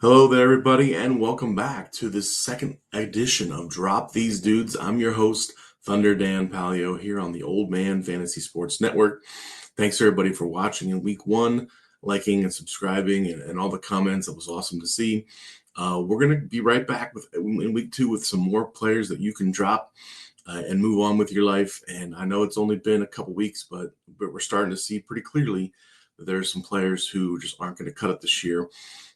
Hello there, everybody, and welcome back to this second edition of Drop These Dudes. I'm your host, Thunder Dan Palyo, here on the Old Man Fantasy Sports Network. Thanks, everybody, for watching in week one, liking and subscribing, and all the comments. It was awesome to see. We're going to be right back in week two with some more players that you can drop and move on with your life. And I know it's only been a couple weeks, but we're starting to see pretty clearly that there's some players who just aren't going to cut it this year.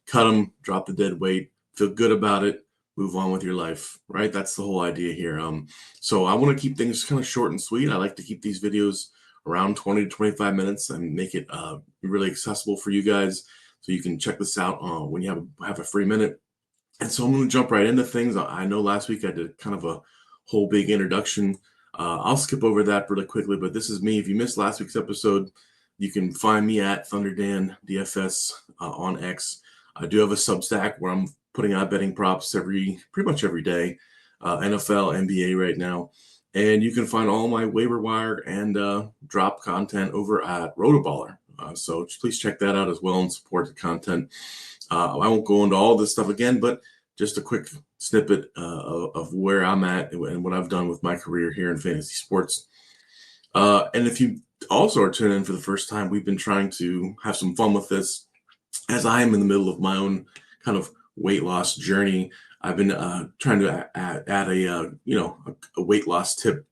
Cut them, drop the dead weight, feel good about it, move on with your life, right? That's the whole idea here. So I want to keep things kind of short and sweet. I like to keep these videos around 20 to 25 minutes and make it really accessible for you guys so you can check this out when you have a free minute. And so I'm going to jump right into things. I know last week I did kind of a whole big introduction. I'll skip over that really quickly, but this is me. If you missed last week's episode, you can find me at ThunderDan DFS on X. I do have a Substack where I'm putting out betting props pretty much every day, NFL, NBA right now. And you can find all my waiver wire and drop content over at Rotoballer. So please check that out as well and support the content. I won't go into all this stuff again, but just a quick snippet of where I'm at and what I've done with my career here in fantasy sports. And if you also are tuning in for the first time, we've been trying to have some fun with this as I am in the middle of my own kind of weight loss journey. I've been trying to add a weight loss tip.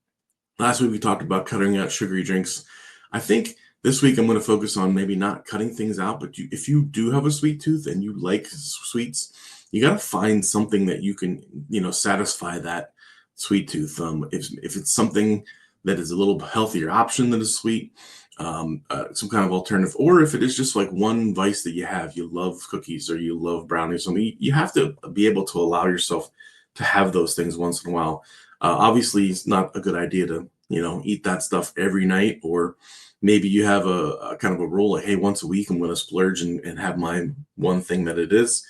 Last week we talked about cutting out sugary drinks. I think this week I'm going to focus on maybe not cutting things out, but if you do have a sweet tooth and you like sweets, you got to find something that you can satisfy that sweet tooth. If it's something that is a little healthier option than a sweet, some kind of alternative, or if it is just like one vice that you love cookies or you love brownies, you have to be able to allow yourself to have those things once in a while. Obviously, it's not a good idea to eat that stuff every night, or maybe you have a kind of a rule like, hey, once a week I'm going to splurge and have my one thing that it is.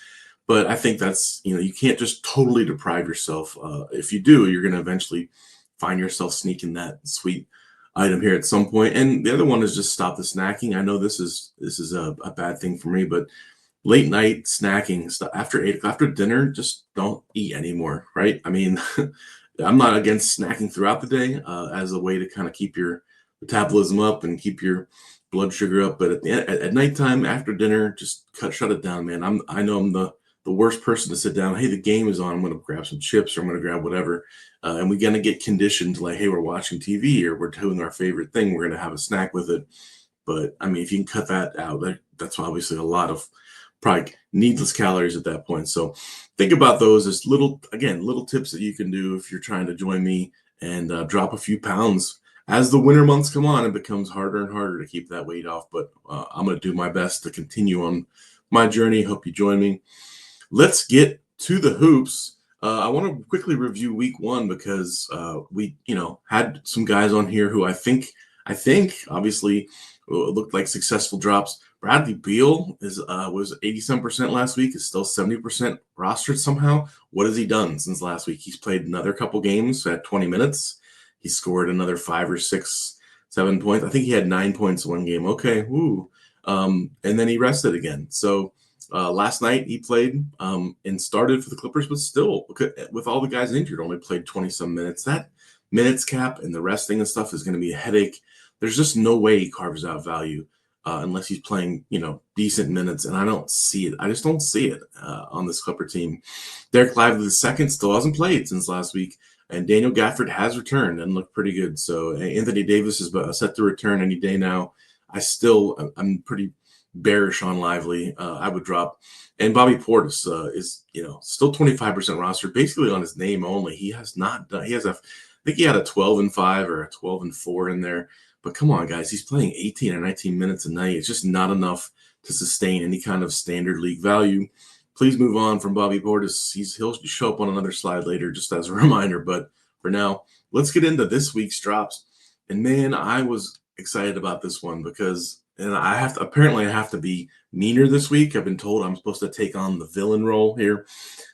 But I think that's you can't just totally deprive yourself. If you do, you're going to eventually find yourself sneaking that sweet item here at some point. And the other one is just stop the snacking. I know this is a bad thing for me, but late night snacking stuff after 8 o'clock, after dinner, just don't eat anymore, right? I mean, I'm not against snacking throughout the day as a way to kind of keep your metabolism up and keep your blood sugar up. But at nighttime after dinner, just shut it down, man. I know I'm the worst person to sit down. Hey, the game is on. I'm going to grab some chips or I'm going to grab whatever. And we're going to get conditioned like, hey, we're watching TV or we're doing our favorite thing. We're going to have a snack with it. But I mean, if you can cut that out, that's obviously a lot of probably needless calories at that point. So think about those as little tips that you can do if you're trying to join me and drop a few pounds. As the winter months come on, it becomes harder and harder to keep that weight off. But I'm going to do my best to continue on my journey. Hope you join me. Let's get to the hoops. I want to quickly review week one because we, had some guys on here who I think obviously looked like successful drops. Bradley Beal was 87% last week, is still 70% rostered somehow. What has he done since last week? He's played another couple games at 20 minutes. He scored another 5 or 6, 7 points. I think he had 9 points in one game. Okay, woo. And then he rested again. So last night he played and started for the Clippers, but still, with all the guys injured, only played 20-some minutes. That minutes cap and the resting and stuff is going to be a headache. There's just no way he carves out value unless he's playing, decent minutes, and I don't see it. I just don't see it on this Clipper team. Derek Lively II still hasn't played since last week, and Daniel Gafford has returned and looked pretty good. So Anthony Davis is set to return any day now. I'm pretty bearish on Lively. I would drop. And Bobby Portis is, still 25% roster, basically on his name only. He has not done. I think he had a 12-5 or a 12-4 in there. But come on, guys, he's playing 18 or 19 minutes a night. It's just not enough to sustain any kind of standard league value. Please move on from Bobby Portis. He'll show up on another slide later, just as a reminder. But for now, let's get into this week's drops. And man, I was excited about this one because, and I have to be meaner this week. I've been told I'm supposed to take on the villain role here,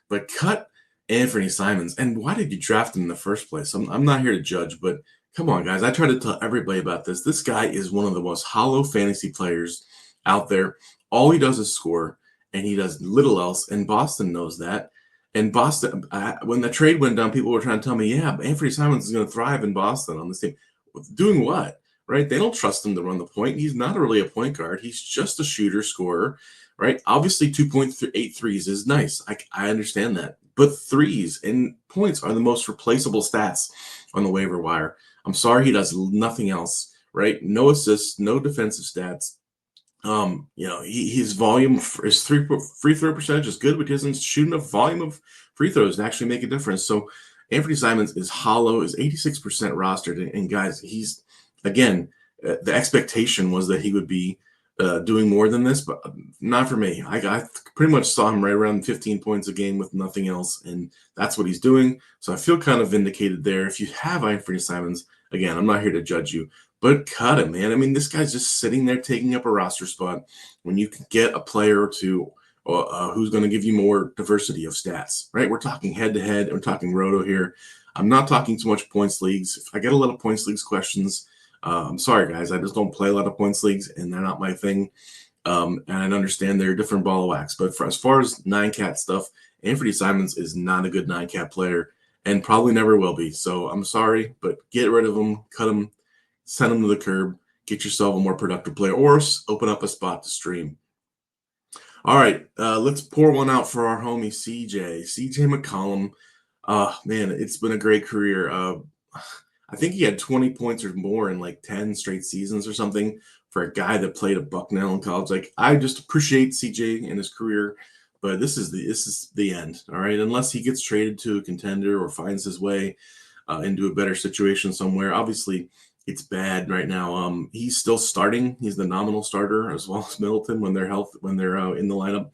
but cut Anfernee Simons. And why did you draft him in the first place? I'm not here to judge, but come on, guys. I try to tell everybody about this. This guy is one of the most hollow fantasy players out there. All he does is score. and he does little else. And Boston knows that. And Boston, when the trade went down, people were trying to tell me, yeah, Anfernee Simons is going to thrive in Boston on this team. Doing what? Right? They don't trust him to run the point. He's not really a point guard. He's just a shooter, scorer, right? Obviously, 2.8 threes is nice. I understand that. But threes and points are the most replaceable stats on the waiver wire. I'm sorry, he does nothing else, right? No assists, no defensive stats. His volume, his free throw percentage is good, but he doesn't shoot enough volume of free throws to actually make a difference. So Anfernee Simons is hollow, is 86% rostered. And guys, he's, again, the expectation was that he would be doing more than this, but not for me. I pretty much saw him right around 15 points a game with nothing else, and that's what he's doing. So I feel kind of vindicated there. If you have Anfernee Simons, again, I'm not here to judge you, but cut him, man. I mean, this guy's just sitting there taking up a roster spot when you can get a player or two who's going to give you more diversity of stats, right? We're talking head-to-head. We're talking roto here. I'm not talking too much points leagues. If I get a lot of points leagues questions, I'm sorry, guys. I just don't play a lot of points leagues, and they're not my thing. And I understand they're a different ball of wax. But as far as 9-cat stuff, Anfernee Simons is not a good 9-cat player and probably never will be. So I'm sorry, but get rid of him, cut him, send him to the curb, get yourself a more productive player, or open up a spot to stream. All right, let's pour one out for our homie CJ McCollum. Man, it's been a great career. I think he had 20 points or more in like 10 straight seasons or something for a guy that played at Bucknell in college. Like, I just appreciate CJ and his career, but this is the end. All right, unless he gets traded to a contender or finds his way into a better situation somewhere. Obviously, it's bad right now. He's still starting. He's the nominal starter as well as Middleton when they're in the lineup,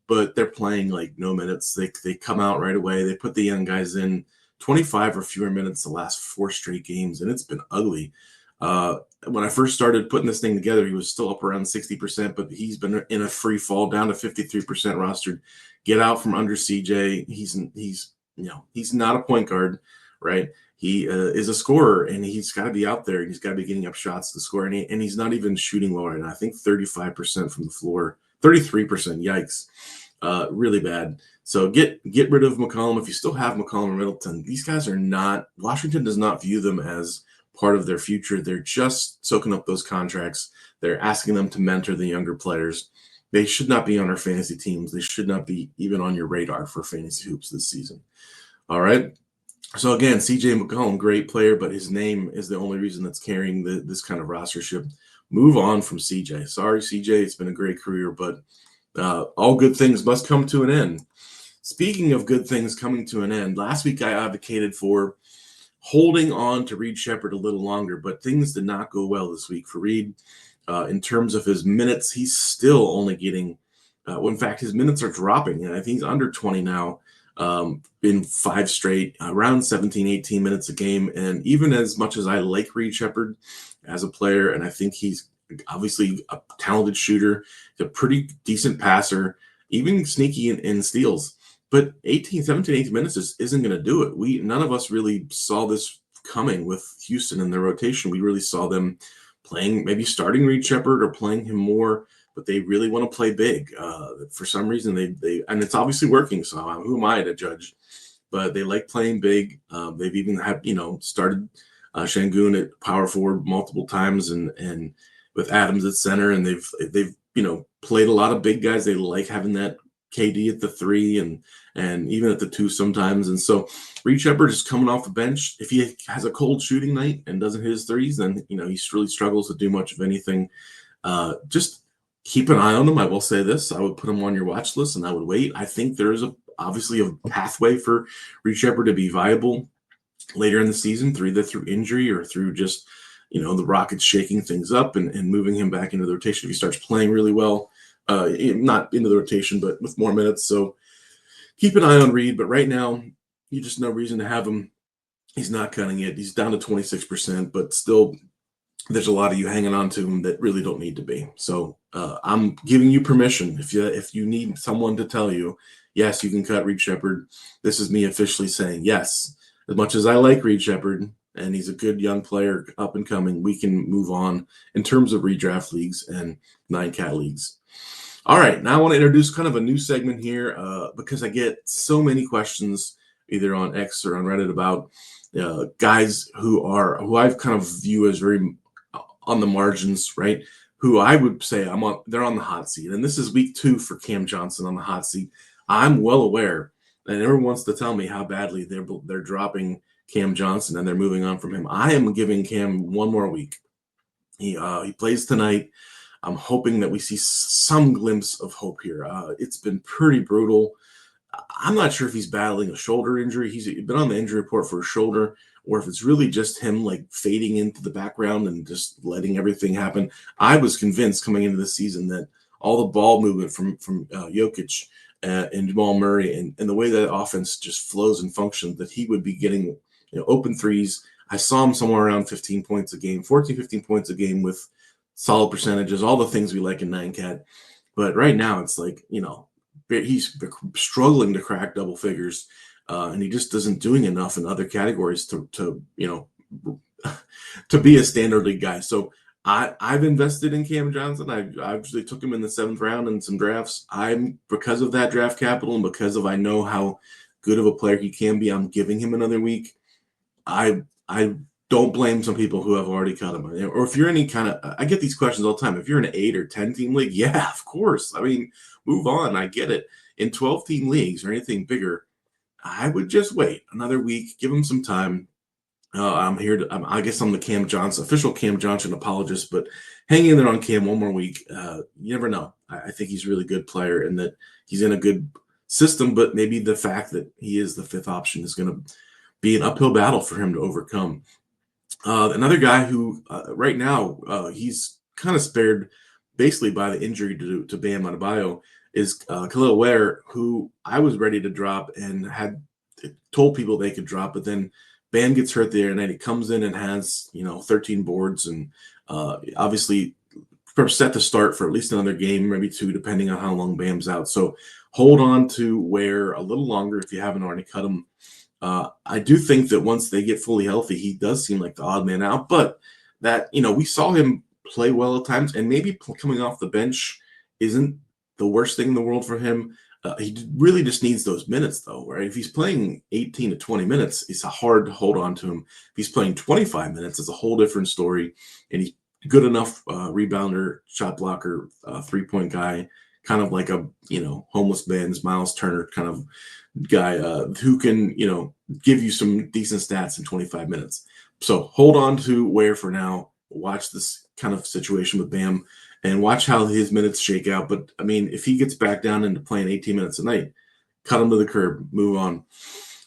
but they're playing like no minutes. They come out right away. They put the young guys in 25 or fewer minutes the last 4 straight games, and it's been ugly. When I first started putting this thing together, he was still up around 60%, but he's been in a free fall down to 53% rostered. Get out from under CJ. He's not a point guard, right? He is a scorer, and he's got to be out there. He's got to be getting up shots to score, and he's not even shooting well right now. I think 35% from the floor, 33%. Yikes, really bad. So get rid of McCollum if you still have McCollum or Middleton. These guys are not. Washington does not view them as part of their future. They're just soaking up those contracts. They're asking them to mentor the younger players. They should not be on our fantasy teams. They should not be even on your radar for fantasy hoops this season. All right. So again, CJ McCollum, great player, but his name is the only reason that's carrying this kind of rostership. Move on from CJ. Sorry, CJ. It's been a great career, but all good things must come to an end. Speaking of good things coming to an end, last week I advocated for holding on to Reed Sheppard a little longer, but things did not go well this week for Reed. In terms of his minutes, he's still only getting in fact, his minutes are dropping, and I think he's under 20 now. In 5 straight, around 17, 18 minutes a game. And even as much as I like Reed Sheppard as a player, and I think he's obviously a talented shooter, he's a pretty decent passer, even sneaky in steals. But 17, 18 minutes isn't going to do it. None of us really saw this coming with Houston in their rotation. We really saw them playing, maybe starting Reed Sheppard or playing him more, but they really want to play big. For some reason, they and it's obviously working. So who am I to judge? But they like playing big. They've even started Şengün at power forward multiple times, and with Adams at center, and they've played a lot of big guys. They like having that KD at the 3 and even at the 2 sometimes. And so Reed Sheppard is coming off the bench. If he has a cold shooting night and doesn't hit his threes, then he really struggles to do much of anything. Just keep an eye on him. I will say this: I would put him on your watch list, and I would wait. I think there is obviously a pathway for Reed Sheppard to be viable later in the season, either through injury or through just the Rockets shaking things up and moving him back into the rotation if he starts playing really well. Not into the rotation, but with more minutes. So keep an eye on Reed. But right now, you just no reason to have him. He's not cutting it. He's down to 26%, but still, there's a lot of you hanging on to him that really don't need to be. So I'm giving you permission. If you need someone to tell you, yes, you can cut Reed Sheppard, this is me officially saying yes. As much as I like Reed Sheppard, and he's a good young player, up and coming, we can move on in terms of redraft leagues and 9-cat leagues. All right, now I want to introduce kind of a new segment here because I get so many questions either on X or on Reddit about guys who I've kind of view as very on the margins, right? Who I would say they're on the hot seat, and this is week 2 for Cam Johnson on the hot seat. I'm well aware, and everyone wants to tell me how badly they're dropping Cam Johnson and they're moving on from him. I am giving Cam one more week. He plays tonight. I'm hoping that we see some glimpse of hope here. It's been pretty brutal. I'm not sure if he's battling a shoulder injury. He's been on the injury report for a shoulder, or if it's really just him like fading into the background and just letting everything happen. I was convinced coming into the season that all the ball movement from Jokic and Jamal Murray and the way that offense just flows and functions, that he would be getting open threes. I saw him somewhere around 15 points a game, 14, 15 points a game with solid percentages, all the things we like in 9-cat. But right now it's like, he's struggling to crack double figures, and he just isn't doing enough in other categories to to be a standard league guy. So I've invested in Cam Johnson. I actually took him in the 7th round in some drafts. Because of that draft capital and because of I know how good of a player he can be, I'm giving him another week. I don't blame some people who have already cut him. Or if you're any kind of, I get these questions all the time. If you're in an 8 or 10 team league, yeah, of course. I mean, move on. I get it. In 12 team leagues or anything bigger, I would just wait another week, give him some time. I'm here I guess I'm the Cam Johnson, official Cam Johnson apologist, but hang in there on Cam one more week. You never know. I think he's a really good player and that he's in a good system, but maybe the fact that he is the 5th option is going to be an uphill battle for him to overcome. Another guy who right now he's kind of spared basically by the injury to Bam Adebayo is Khalil Ware, who I was ready to drop and had told people they could drop, but then Bam gets hurt there, and then he comes in and has 13 boards and obviously set to start for at least another game, maybe 2, depending on how long Bam's out. So hold on to Ware a little longer if you haven't already cut him. I do think that once they get fully healthy, he does seem like the odd man out, but that, we saw him play well at times, and maybe coming off the bench isn't the worst thing in the world for him. He really just needs those minutes, though, right? If he's playing 18 to 20 minutes, it's hard to hold on to him. If he's playing 25 minutes, it's a whole different story, and he's good enough rebounder, shot blocker, 3-point guy, kind of like a, homeless man's Miles Turner kind of guy who can, give you some decent stats in 25 minutes. So hold on to Ware for now. Watch this kind of situation with Bam and watch how his minutes shake out. But I mean, if he gets back down into playing 18 minutes a night, cut him to the curb, move on.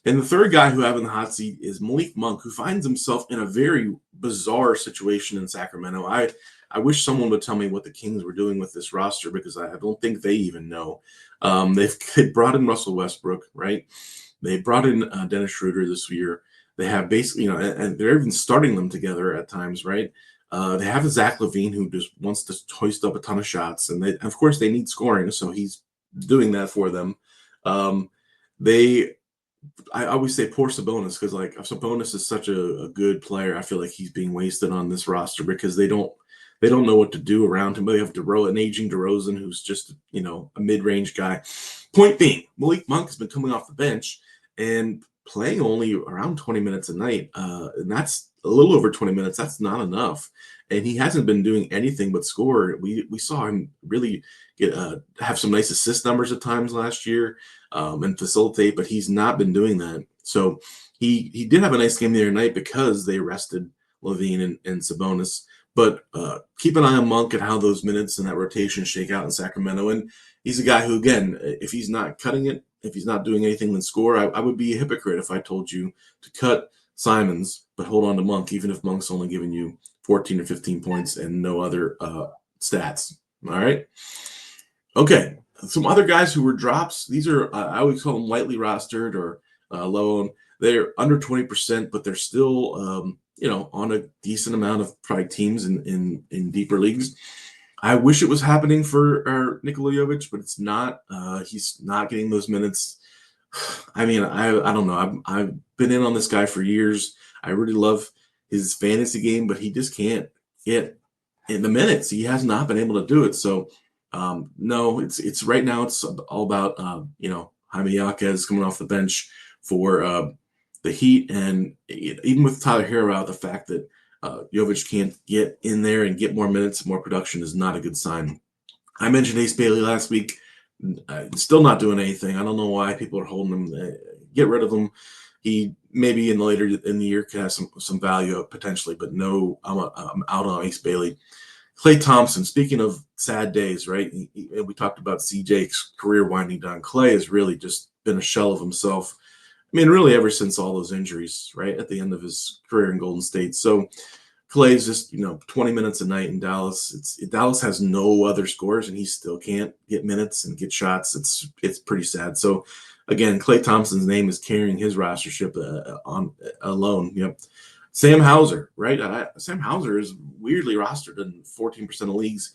And the third guy who I have in the hot seat is Malik Monk, who finds himself in a very bizarre situation in Sacramento. I wish someone would tell me what the Kings were doing with this roster because I don't think they even know. They brought in Russell Westbrook, right? They brought in Dennis Schroeder this year. They have basically, and they're even starting them together at times, right? They have a Zach LaVine who just wants to hoist up a ton of shots, and of course they need scoring, so he's doing that for them. I always say poor Sabonis because like Sabonis is such a good player. I feel like he's being wasted on this roster because they don't know what to do around him. They have an aging DeRozan who's just a mid-range guy. Point being, Malik Monk has been coming off the bench and playing only around 20 minutes a night, and that's a little over 20 minutes. That's not enough, and he hasn't been doing anything but score. We saw him really have some nice assist numbers at times last year and facilitate, but he's not been doing that. So he did have a nice game the other night because they rested LaVine and Sabonis. But keep an eye on Monk and how those minutes and that rotation shake out in Sacramento. And he's a guy who, again, if he's not cutting it, if he's not doing anything than score, I would be a hypocrite if I told you to cut Simons, but hold on to Monk, even if Monk's only giving you 14 or 15 points and no other stats. All right. Okay. Some other guys who were drops. These are, I always call them lightly rostered or low owned. They're under 20%, but they're still, on a decent amount of probably teams in deeper leagues. I wish it was happening for Nikola Jovic, but it's not. He's not getting those minutes. I mean, I don't know. I've been in on this guy for years. I really love his fantasy game, but he just can't get in the minutes. He has not been able to do it. So No, it's right now. It's all about Jaime Jaquez coming off the bench for the Heat, and even with Tyler Hero out, the fact that Jovic can't get in there and get more minutes, more production is not a good sign. I mentioned Ace Bailey last week. Still not doing anything. I don't know why people are holding him. Get rid of him. He maybe in the later in the year could have some value potentially, but no, I'm out on Ace Bailey. Klay Thompson, speaking of sad days, right? We talked about CJ's career winding down. Klay has really just been a shell of himself. I mean, really ever since all those injuries, right? At the end of his career in Golden State. So Clay's just 20 minutes a night in Dallas. Dallas has no other scores, and he still can't get minutes and get shots. It's pretty sad. So again, Klay Thompson's name is carrying his rostership on alone. Yep. Sam Hauser, right? Sam Hauser is weirdly rostered in 14% of leagues.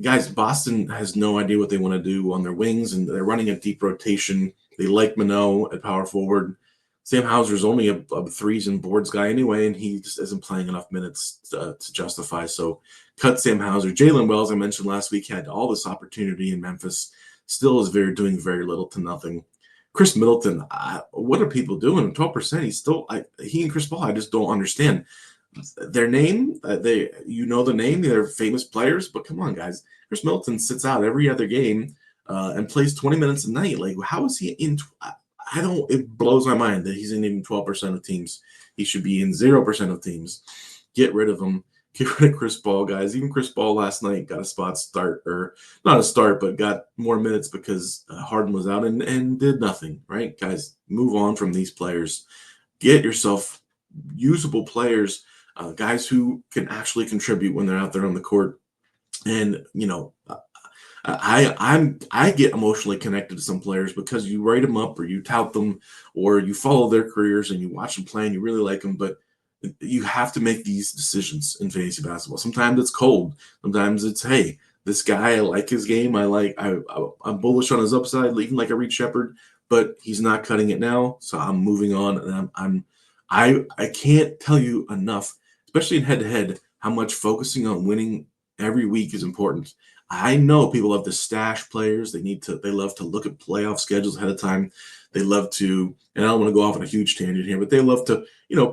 Guys, Boston has no idea what they want to do on their wings, and they're running a deep rotation. They like Minot at power forward. Sam Hauser is only a threes and boards guy anyway, and he just isn't playing enough minutes to justify. So cut Sam Hauser. Jalen Wells, I mentioned last week, had all this opportunity in Memphis. Still is doing very little to nothing. Chris Middleton, what are people doing? 12%. He and Chris Paul. I just don't understand their name. The name. They're famous players, but come on, guys. Chris Middleton sits out every other game and plays 20 minutes a night. Like, how is he in? I don't. It blows my mind that he's in even 12% of teams. He should be in 0% of teams. Get rid of him. Get rid of Chris Paul, guys. Even Chris Paul last night got a spot start, or not a start, but got more minutes because Harden was out and did nothing, right? Guys, move on from these players. Get yourself usable players, guys who can actually contribute when they're out there on the court. And, I get emotionally connected to some players because you write them up or you tout them or you follow their careers and you watch them play and you really like them, but you have to make these decisions in fantasy basketball. Sometimes it's cold. Sometimes it's, hey, this guy, I like his game. I'm bullish on his upside, even like a Reed Sheppard, but he's not cutting it now. So I'm moving on, and I can't tell you enough, especially in head to head, how much focusing on winning every week is important. I know people love to stash players. They love to look at playoff schedules ahead of time. They love to, and I don't want to go off on a huge tangent here, but they love to,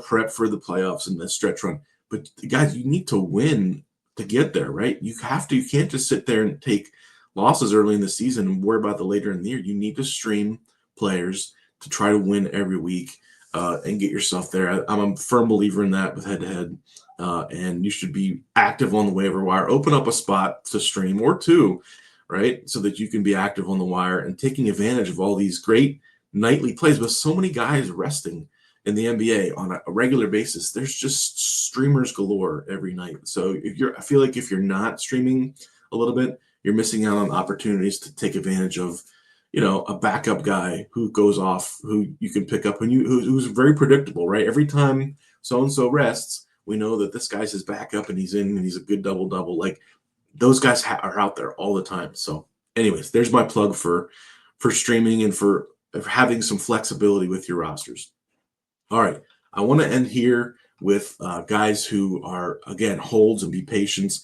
prep for the playoffs and the stretch run. But guys, you need to win to get there, right? You can't just sit there and take losses early in the season and worry about the later in the year. You need to stream players to try to win every week and get yourself there. I'm a firm believer in that with head to head. And you should be active on the waiver wire. Open up a spot to stream or two, right? So that you can be active on the wire and taking advantage of all these great nightly plays. With so many guys resting in the NBA on a regular basis, there's just streamers galore every night. So I feel like if you're not streaming a little bit, you're missing out on opportunities to take advantage of, a backup guy who goes off, who you can pick up, who's very predictable, right? Every time so-and-so rests, we know that this guy's his backup and he's in and he's a good double-double. Like, those guys are out there all the time. So anyways, there's my plug for streaming and for having some flexibility with your rosters. All right. I want to end here with guys who are, again, holds and be patient.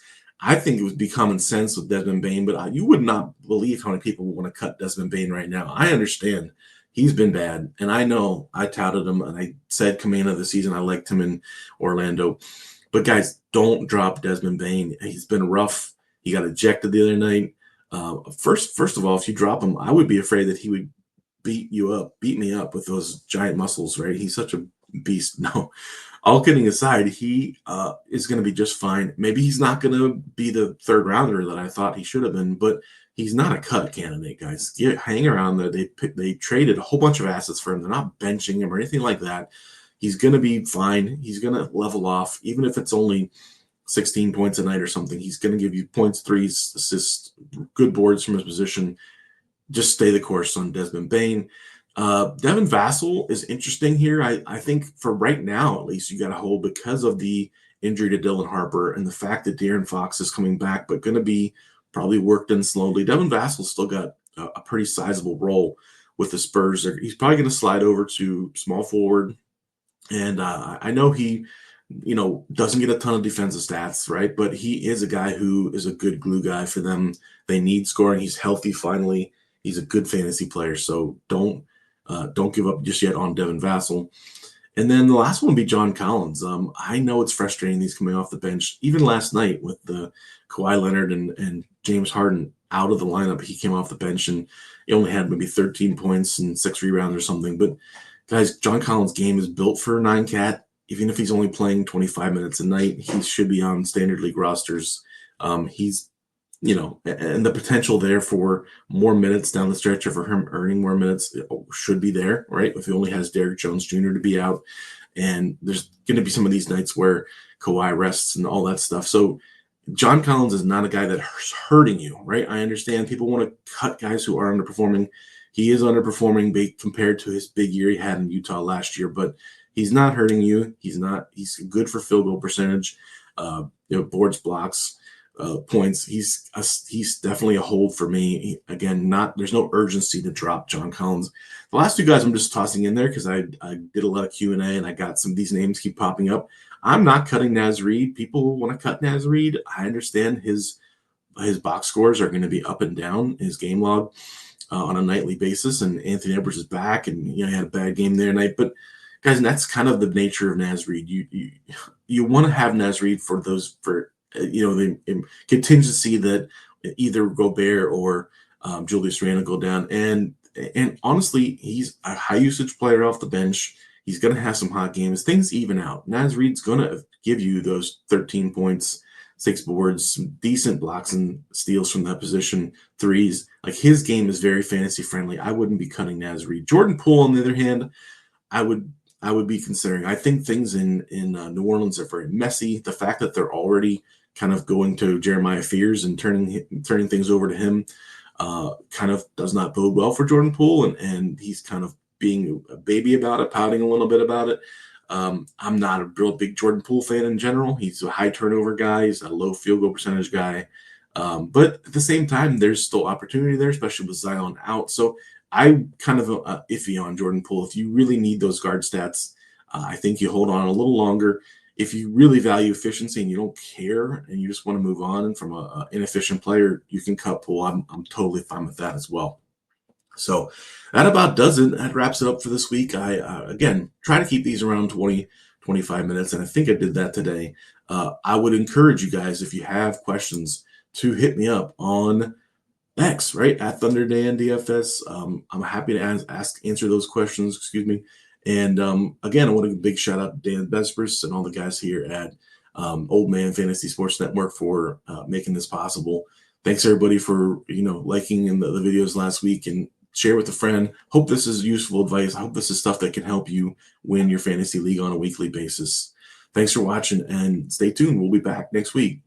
I think it would be common sense with Desmond Bane, but you would not believe how many people want to cut Desmond Bane right now. I understand he's been bad, and I know I touted him, and I said coming into the season I liked him in Orlando. But guys, don't drop Desmond Bane. He's been rough. He got ejected the other night. First of all, if you drop him, I would be afraid that he would beat me up with those giant muscles, right? He's such a beast. No, all kidding aside, he is going to be just fine. Maybe he's not going to be the third rounder that I thought he should have been, but he's not a cut candidate, guys. Hang around there. They traded a whole bunch of assets for him. They're not benching him or anything like that. He's going to be fine. He's going to level off, even if it's only 16 points a night or something. He's going to give you points, threes, assists, good boards from his position. Just stay the course on Desmond Bane. Devin Vassell is interesting here. I think for right now, at least, you got to hold because of the injury to Dylan Harper and the fact that De'Aaron Fox is coming back, but going to be probably worked in slowly. Devin Vassell still got a pretty sizable role with the Spurs. He's probably going to slide over to small forward. And I know he doesn't get a ton of defensive stats, right? But he is a guy who is a good glue guy for them. They need scoring. He's healthy finally. He's a good fantasy player. So don't give up just yet on Devin Vassell. And then the last one would be John Collins. I know it's frustrating he's coming off the bench. Even last night with the Kawhi Leonard and James Harden out of the lineup, he came off the bench and he only had maybe 13 points and 6 rebounds or something. But guys, John Collins' game is built for a 9-cat. Even if he's only playing 25 minutes a night, he should be on standard league rosters. He's and the potential there for more minutes down the stretch, or for him earning more minutes, should be there, right? If he only has Derrick Jones Jr. to be out, and there's going to be some of these nights where Kawhi rests and all that stuff. So John Collins is not a guy that's hurting you, right? I understand people want to cut guys who are underperforming. He is underperforming compared to his big year he had in Utah last year, but he's not hurting you. He's good for field goal percentage, boards, blocks, points. He's definitely a hold for me. There's no urgency to drop John Collins. The last two guys I'm just tossing in there because I did a lot of Q&A and I got some of these names keep popping up. I'm not cutting Naz Reid. People want to cut Naz Reid. I understand his box scores are going to be up and down, his game log on a nightly basis, and Anthony Edwards is back, and he had a bad game there tonight. But guys, and that's kind of the nature of Naz Reid. You want to have Naz Reid for the contingency that either Gobert or Julius Randle go down. And honestly, he's a high usage player off the bench. He's going to have some hot games. Things even out. Naz Reid's going to give you those 13 points, 6 boards, some decent blocks and steals from that position, threes. Like, his game is very fantasy friendly. I wouldn't be cutting Naz Reid. Jordan Poole, on the other hand, I would be considering. I think things in New Orleans are very messy. The fact that they're already kind of going to Jeremiah Fears and turning things over to him kind of does not bode well for Jordan Poole, and he's kind of being a baby about it, pouting a little bit about it. I'm not a real big Jordan Poole fan in general. He's a high turnover guy. He's a low field goal percentage guy. But at the same time, there's still opportunity there, especially with Zion out. So I'm kind of iffy on Jordan Poole. If you really need those guard stats, I think you hold on a little longer. If you really value efficiency and you don't care and you just want to move on from an inefficient player, you can cut Poole. I'm totally fine with that as well. So that about does it. That wraps it up for this week. I, again, try to keep these around 20, 25 minutes, and I think I did that today. I would encourage you guys, if you have questions, to hit me up on X, right, at ThunderDanDFS. I'm happy to answer those questions, excuse me. And again, I want to give a big shout out to Dan Vespers and all the guys here at Old Man Fantasy Sports Network for making this possible. Thanks everybody for liking the videos last week, and share with a friend. Hope this is useful advice. I hope this is stuff that can help you win your fantasy league on a weekly basis. Thanks for watching, and stay tuned. We'll be back next week.